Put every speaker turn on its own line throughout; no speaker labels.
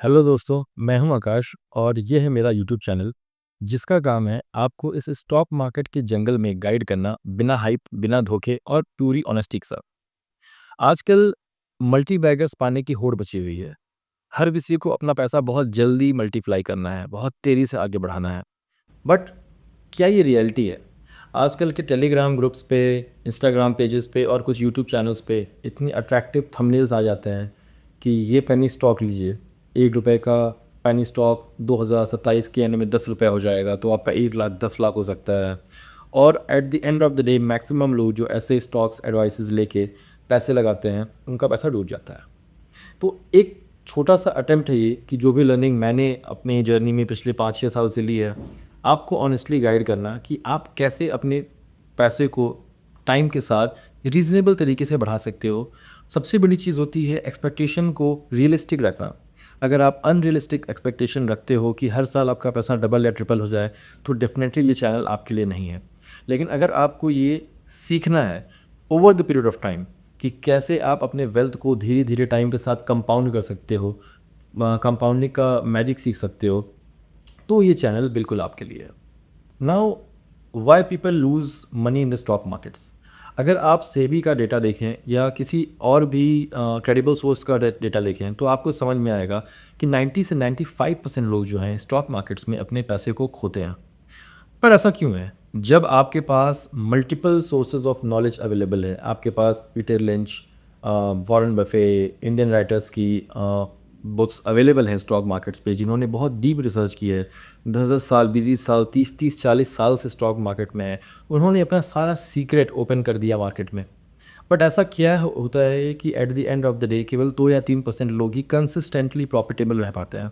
Hello दोस्तों, मैं हूं आकाश और ये है मेरा यूट्यूब चैनल जिसका काम है आपको इस स्टॉक मार्केट के जंगल में गाइड करना बिना हाइप, बिना धोखे और पूरी ऑनेस्टी के साथ। आजकल मल्टी बैगर्स पाने की होड़ बची हुई है। हर किसी को अपना पैसा बहुत जल्दी मल्टीप्लाई करना है, बहुत तेज़ी से आगे बढ़ाना है। बट क्या ये रियलिटी है? आजकल के टेलीग्राम ग्रुप्स पे, इंस्टाग्राम पेजेस पे और कुछ यूट्यूब चैनल्स पे इतनी अट्रैक्टिव थंबनेल्स आ जाते हैं कि ये पेनी स्टॉक लीजिए, ₹1 का पेनी स्टॉक 2027 के एंड में ₹10 हो जाएगा, तो आपका 1 लाख 10 लाख हो सकता है। और at the end of the day maximum लोग जो ऐसे स्टॉक्स एडवाइसेस लेके पैसे लगाते हैं, उनका पैसा डूब जाता है। तो एक छोटा सा अटेम्प्ट है ये कि जो भी लर्निंग मैंने अपनी जर्नी में पिछले 5-6 साल से ली है, आपको ऑनेस्टली गाइड करना कि आप कैसे अपने पैसे को टाइम के साथ रीज़नेबल तरीके से बढ़ा सकते हो। सबसे बड़ी चीज़ होती है एक्सपेक्टेशन को रियलिस्टिक रखना। अगर आप अनरियलिस्टिक एक्सपेक्टेशन रखते हो कि हर साल आपका पैसा डबल या ट्रिपल हो जाए, तो डेफ़िनेटली ये चैनल आपके लिए नहीं है। लेकिन अगर आपको ये सीखना है over the period of time कि कैसे आप अपने वेल्थ को धीरे धीरे टाइम के साथ कंपाउंड कर सकते हो, कंपाउंडिंग का मैजिक सीख सकते हो, तो ये चैनल बिल्कुल आपके लिए है। Now, why people lose money in the stock markets. अगर आप सेबी का डेटा देखें या किसी और भी क्रेडिबल सोर्स का डेटा देखें, तो आपको समझ में आएगा कि 90 से 95% लोग जो हैं स्टॉक मार्केट्स में अपने पैसे को खोते हैं। पर ऐसा क्यों है? जब आपके पास multiple sources of knowledge available है, आपके पास Peter Lynch, Warren Buffett, Indian writers की बुक्स अवेलेबल हैं स्टॉक मार्केट्स पे, जिन्होंने बहुत डीप रिसर्च की है, 10-10 साल, 20 साल, 30-30, 40 साल से स्टॉक मार्केट में है। उन्होंने अपना सारा सीक्रेट ओपन कर दिया मार्केट में। बट ऐसा क्या होता है कि at the end of the day केवल 2 या 3% लोग ही कंसिस्टेंटली प्रॉफिटेबल रह पाते हैं।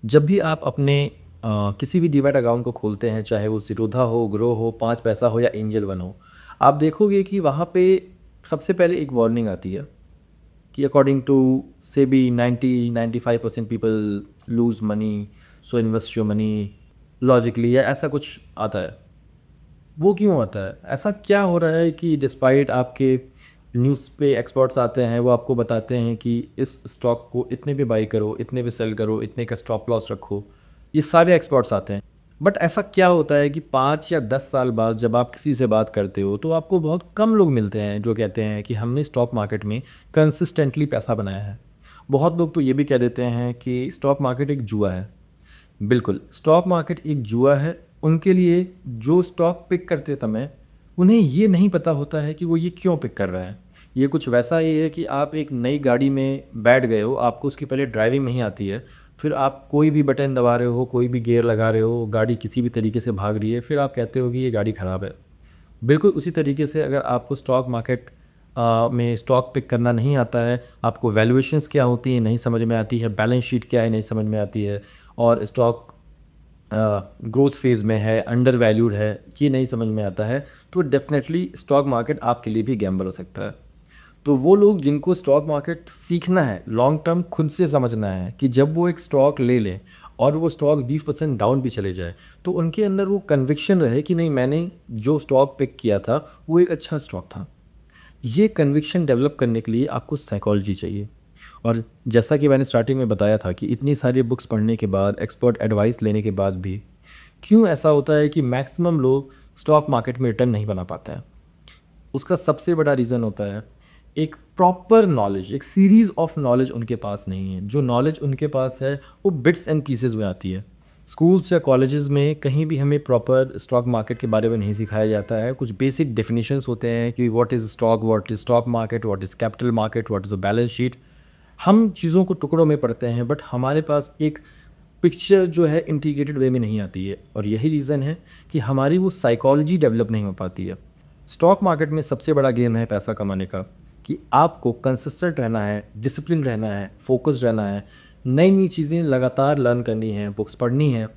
जब भी आप अपने किसी भी डीमैट अकाउंट को खोलते हैं, चाहे वो ज़ीरोधा हो, ग्रो हो, 5 पैसा हो या एंजल वन हो, आप देखोगे कि वहाँ पे सबसे पहले एक वार्निंग आती है कि according to SEBI 90-95% people lose money, so invest your money logically, या ऐसा कुछ आता है। वो क्यों आता है? ऐसा क्या हो रहा है कि डिस्पाइट आपके न्यूज़ पे एक्सपर्ट्स आते हैं, वो आपको बताते हैं कि इस स्टॉक को इतने पे बाई करो, इतने पे सेल करो, इतने का स्टॉप लॉस रखो। ये सारे एक्सपर्ट्स आते हैं। बट ऐसा क्या होता है कि 5 या 10 साल बाद जब आप किसी से बात करते हो, तो आपको बहुत कम लोग मिलते हैं जो कहते हैं कि हमने स्टॉक मार्केट में कंसिस्टेंटली पैसा बनाया है। बहुत लोग तो ये भी कह देते हैं कि स्टॉक मार्केट एक जुआ है। बिल्कुल, स्टॉक मार्केट एक जुआ है उनके लिए जो स्टॉक पिक करते समय उन्हें ये नहीं पता होता है कि वो ये क्यों पिक कर रहे हैं। ये कुछ वैसा ही है कि आप एक नई गाड़ी में बैठ गए हो, आपको उसकी पहले ड्राइविंग नहीं आती है, फिर आप कोई भी बटन दबा रहे हो, कोई भी गियर लगा रहे हो, गाड़ी किसी भी तरीके से भाग रही है, फिर आप कहते हो कि ये गाड़ी ख़राब है। बिल्कुल उसी तरीके से अगर आपको स्टॉक मार्केट में स्टॉक पिक करना नहीं आता है, आपको वैल्यूएशंस क्या होती हैं नहीं समझ में आती है, बैलेंस शीट क्या है नहीं समझ में आती है, और स्टॉक ग्रोथ फेज़ में है, अंडर वैल्यूड है, ये नहीं समझ में आता है, तो डेफ़िनेटली स्टॉक मार्केट आपके लिए भी गैम्बल हो सकता है। तो वो लोग जिनको स्टॉक मार्केट सीखना है, लॉन्ग टर्म खुद से समझना है कि जब वो एक स्टॉक ले लें और वो स्टॉक 20% डाउन भी चले जाए, तो उनके अंदर वो कन्विक्शन रहे कि नहीं, मैंने जो स्टॉक पिक किया था, वो एक अच्छा स्टॉक था। ये कन्विक्शन डेवलप करने के लिए आपको साइकोलॉजी चाहिए। और जैसा कि मैंने स्टार्टिंग में बताया था कि इतनी सारी बुक्स पढ़ने के बाद, एक्सपर्ट एडवाइस लेने के बाद भी क्यों ऐसा होता है कि मैक्सिमम लोग स्टॉक मार्केट में रिटर्न नहीं बना पाते हैं। उसका सबसे बड़ा रीज़न होता है एक प्रॉपर नॉलेज, एक सीरीज़ ऑफ नॉलेज उनके पास नहीं है। जो नॉलेज उनके पास है वो बिट्स एंड पीसेस में आती है। स्कूल्स या कॉलेजेस में कहीं भी हमें प्रॉपर स्टॉक मार्केट के बारे में नहीं सिखाया जाता है। कुछ बेसिक डेफिनेशंस होते हैं कि what is stock, what is stock market, what is capital market, what is a balance sheet. हम चीज़ों को टुकड़ों में पढ़ते हैं, बट हमारे पास एक पिक्चर जो है इंटीग्रेटेड वे में नहीं आती है, और यही रीज़न है कि हमारी वो साइकोलॉजी डेवलप नहीं हो पाती है। स्टॉक मार्केट में सबसे बड़ा गेम है पैसा कमाने का, कि आपको कंसिस्टेंट रहना है, डिसिप्लिन रहना है, फोकस्ड रहना है, नई नई चीज़ें लगातार लर्न करनी हैं, बुक्स पढ़नी हैं,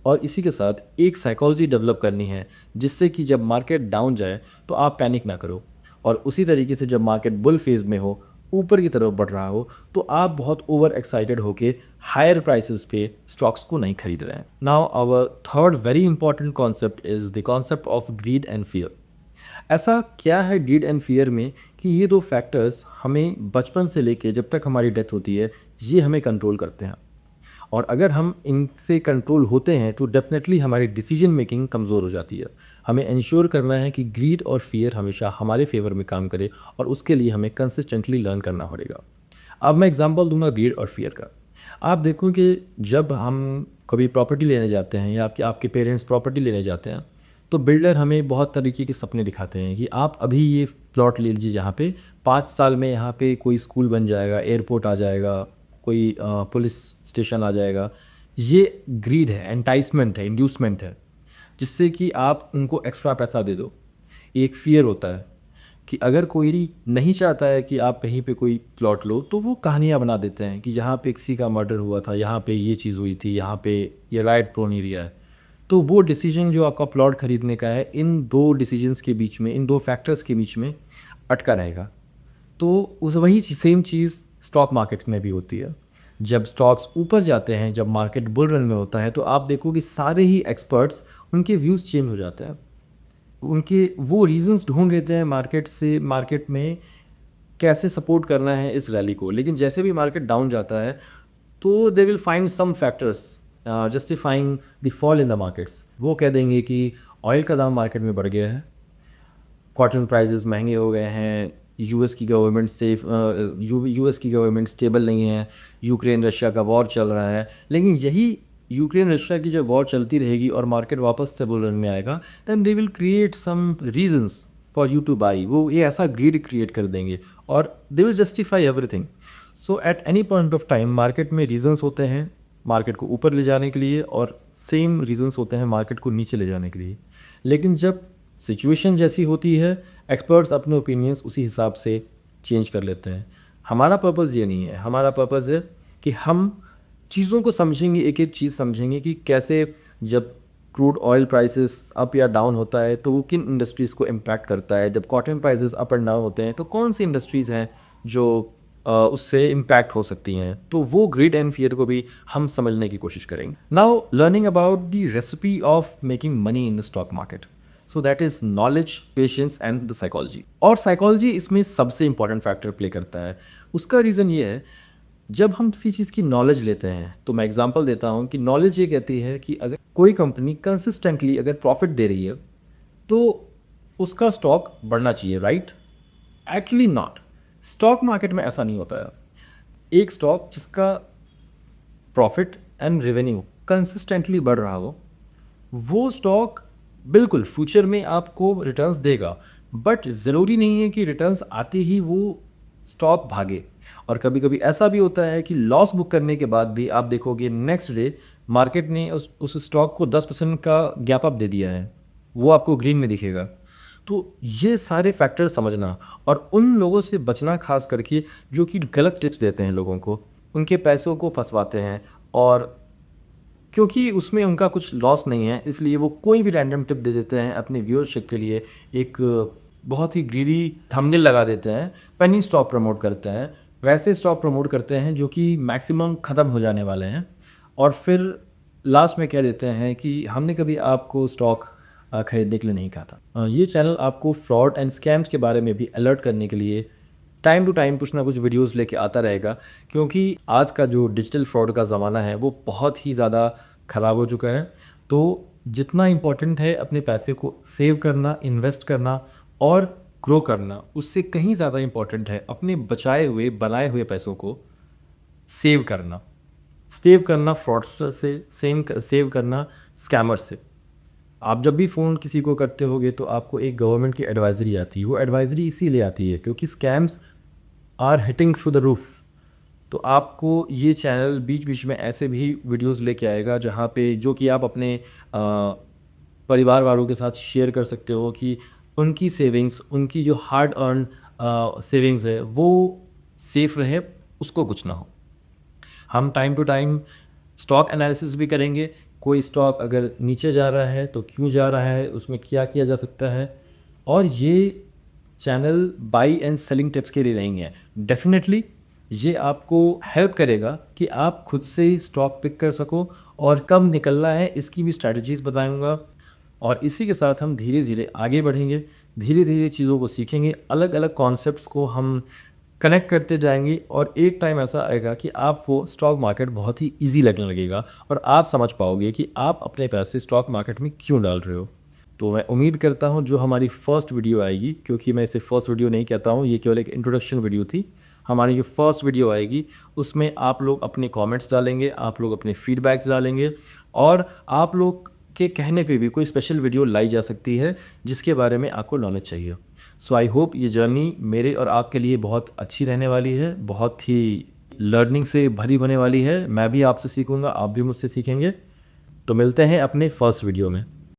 और इसी के साथ एक साइकोलॉजी डेवलप करनी है जिससे कि जब मार्केट डाउन जाए तो आप पैनिक ना करो, और उसी तरीके से जब मार्केट बुल फेज़ में हो, ऊपर की तरफ बढ़ रहा हो, तो आप बहुत ओवर एक्साइटेड होके हायर प्राइसेस पे स्टॉक्स को नहीं खरीद रहे हैं। Now our third very important concept is the concept of greed and fear. ऐसा क्या है ग्रीड एंड फियर में कि ये दो फैक्टर्स हमें बचपन से लेके जब तक हमारी डेथ होती है, ये हमें कंट्रोल करते हैं। और अगर हम इनसे कंट्रोल होते हैं तो डेफिनेटली हमारी डिसीजन मेकिंग कमज़ोर हो जाती है। हमें इंश्योर करना है कि ग्रीड और फियर हमेशा हमारे फेवर में काम करे और उसके लिए हमें कंसिस्टेंटली लर्न करना पड़ेगा। अब मैं एग्जांपल दूंगा ग्रीड और फियर का। आप देखो कि जब हम कभी प्रॉपर्टी लेने जाते हैं या आपके आपके पेरेंट्स प्रॉपर्टी लेने जाते हैं तो बिल्डर हमें बहुत तरीके के सपने दिखाते हैं कि आप अभी ये प्लॉट ले लीजिए, जहाँ पे 5 साल में यहाँ पे कोई स्कूल बन जाएगा, एयरपोर्ट आ जाएगा, कोई पुलिस स्टेशन आ जाएगा। ये ग्रीड है, एंटाइसमेंट है, इंड्यूसमेंट है, जिससे कि आप उनको एक्स्ट्रा पैसा दे दो। एक फ़ियर होता है कि अगर कोई नहीं चाहता है कि आप कहीं पे कोई प्लॉट लो तो वो कहानियाँ बना देते हैं कि यहाँ पे किसी का मर्डर हुआ था, यहाँ पे ये चीज़ हुई थी, यहाँ पे ये राइट प्रोन एरिया है। तो वो डिसीजन जो आपका प्लॉट खरीदने का है, इन दो डिसीजंस के बीच में, इन दो फैक्टर्स के बीच में अटका रहेगा। तो उस वही सेम चीज़ स्टॉक मार्केट में भी होती है। जब स्टॉक्स ऊपर जाते हैं, जब मार्केट बुल रन में होता है, तो आप देखो कि सारे ही एक्सपर्ट्स, उनके व्यूज़ चेंज हो जाते हैं। उनके वो रीजंस ढूंढ लेते हैं मार्केट में कैसे सपोर्ट करना है इस रैली को। लेकिन जैसे भी मार्केट डाउन जाता है तो they will find some factors justifying the fall in the markets. वो कह देंगे कि ऑयल का दाम मार्केट में बढ़ गया है, कॉटन प्राइसेस महंगे हो गए हैं, यूएस की गवर्नमेंट स्टेबल नहीं है, यूक्रेन रशिया का वॉर चल रहा है। लेकिन यही यूक्रेन रशिया की जब वॉर चलती रहेगी और मार्केट वापस से बुल रन में आएगा, then they will create some reasons for you to buy. वो ये ऐसा ग्रीड क्रिएट कर देंगे और they will justify everything. So at any point of time market में रीजंस होते हैं मार्केट को ऊपर ले जाने के लिए और सेम रीजंस होते हैं मार्केट को नीचे ले जाने के लिए। लेकिन जब सिचुएशन जैसी होती है, एक्सपर्ट्स अपने ओपिनियंस उसी हिसाब से चेंज कर लेते हैं। हमारा पर्पज़ ये नहीं है। हमारा पर्पज़ है कि हम चीज़ों को समझेंगे, एक एक चीज़ समझेंगे कि कैसे जब क्रूड ऑयल प्राइसेस अप या डाउन होता है तो वो किन इंडस्ट्रीज़ को इम्पैक्ट करता है। जब cotton prices up and down होते हैं तो कौन सी इंडस्ट्रीज़ हैं जो उससे इम्पैक्ट हो सकती हैं। तो वो ग्रीड एंड फियर को भी हम समझने की कोशिश करेंगे। Now learning about the recipe of making money in the stock market, so that is knowledge, patience and the psychology. और साइकोलॉजी इसमें सबसे इंपॉर्टेंट फैक्टर प्ले करता है। उसका रीज़न ये है, जब हम किसी चीज़ की नॉलेज लेते हैं, तो मैं एग्जांपल देता हूँ कि नॉलेज ये कहती है कि अगर कोई कंपनी कंसिस्टेंटली अगर प्रॉफिट दे रही है तो उसका स्टॉक बढ़ना चाहिए, right? Actually not. Stock market में ऐसा नहीं होता है। एक स्टॉक जिसका प्रॉफिट एंड रेवेन्यू कंसिस्टेंटली बढ़ रहा हो, वो स्टॉक बिल्कुल फ्यूचर में आपको रिटर्न्स देगा, बट ज़रूरी नहीं है कि रिटर्न्स आते ही वो स्टॉक भागे। और कभी कभी ऐसा भी होता है कि लॉस बुक करने के बाद भी आप देखोगे नेक्स्ट डे मार्केट ने उस स्टॉक को 10% का गैप अप दे दिया है, वो आपको ग्रीन में दिखेगा। तो ये सारे फैक्टर समझना और उन लोगों से बचना, खास करके जो कि गलत टिप्स देते हैं लोगों को, उनके पैसों को फंसवाते हैं, और क्योंकि उसमें उनका कुछ लॉस नहीं है इसलिए वो कोई भी रैंडम टिप दे देते हैं अपनी व्यूअरशिप के लिए। एक बहुत ही ग्रीडी थंबनेल लगा देते हैं, पेनी स्टॉक प्रमोट करते हैं, वैसे स्टॉक प्रमोट करते हैं जो कि मैक्सिमम ख़त्म हो जाने वाले हैं, और फिर लास्ट में कह देते हैं कि हमने कभी आपको स्टॉक खरीदने के लिए नहीं कहा था। ये चैनल आपको फ्रॉड एंड स्कैम्स के बारे में भी अलर्ट करने के लिए टाइम टू टाइम कुछ ना कुछ वीडियोस लेके आता रहेगा, क्योंकि आज का जो डिजिटल फ्रॉड का ज़माना है वो बहुत ही ज़्यादा ख़राब हो चुका है। तो जितना इम्पोर्टेंट है अपने पैसे को सेव करना, इन्वेस्ट करना और ग्रो करना, उससे कहीं ज़्यादा इम्पोर्टेंट है अपने बचाए हुए, बनाए हुए पैसों को सेव करना। सेव करना फ्रॉडस्टर से, सेव करना स्कैमर से। आप जब भी फ़ोन किसी को करते होगे तो आपको एक गवर्नमेंट की एडवाइजरी आती है। वो एडवाइजरी इसीलिए आती है क्योंकि scams are hitting through the roof. तो आपको ये चैनल बीच बीच में ऐसे भी वीडियोस लेके आएगा जहाँ पे जो कि आप अपने परिवार वालों के साथ शेयर कर सकते हो कि उनकी सेविंग्स, उनकी जो हार्ड अर्न सेविंग्स है वो सेफ़ रहे, उसको कुछ ना हो। हम time to time stock analysis भी करेंगे। कोई स्टॉक अगर नीचे जा रहा है तो क्यों जा रहा है, उसमें क्या किया जा सकता है। और ये channel by and selling tips के लिए नहीं है। डेफिनेटली ये आपको हेल्प करेगा कि आप खुद से स्टॉक पिक कर सको, और कब निकलना है इसकी भी स्ट्रैटेजीज़ बताऊंगा। और इसी के साथ हम धीरे धीरे आगे बढ़ेंगे, धीरे धीरे चीज़ों को सीखेंगे, अलग अलग कॉन्सेप्ट्स को हम कनेक्ट करते जाएंगे और एक टाइम ऐसा आएगा कि आपको स्टॉक मार्केट बहुत ही ईज़ी लगने लगेगा और आप समझ पाओगे कि आप अपने पैसे स्टॉक मार्केट में क्यों डाल रहे हो। तो मैं उम्मीद करता हूँ जो हमारी फर्स्ट वीडियो आएगी, क्योंकि मैं इसे फर्स्ट वीडियो नहीं कहता हूँ, ये केवल एक इंट्रोडक्शन वीडियो थी। हमारी जो फर्स्ट वीडियो आएगी उसमें आप लोग अपने कमेंट्स डालेंगे, आप लोग अपने फीडबैक्स डालेंगे और आप लोग के कहने पे भी कोई स्पेशल वीडियो लाई जा सकती है जिसके बारे में आपको नॉलेज चाहिए। सो आई होप ये जर्नी मेरे और आपके लिए बहुत अच्छी रहने वाली है, बहुत ही लर्निंग से भरी होने वाली है। मैं भी आपसे सीखूंगा, आप भी मुझसे सीखेंगे। तो मिलते हैं अपने फर्स्ट वीडियो में।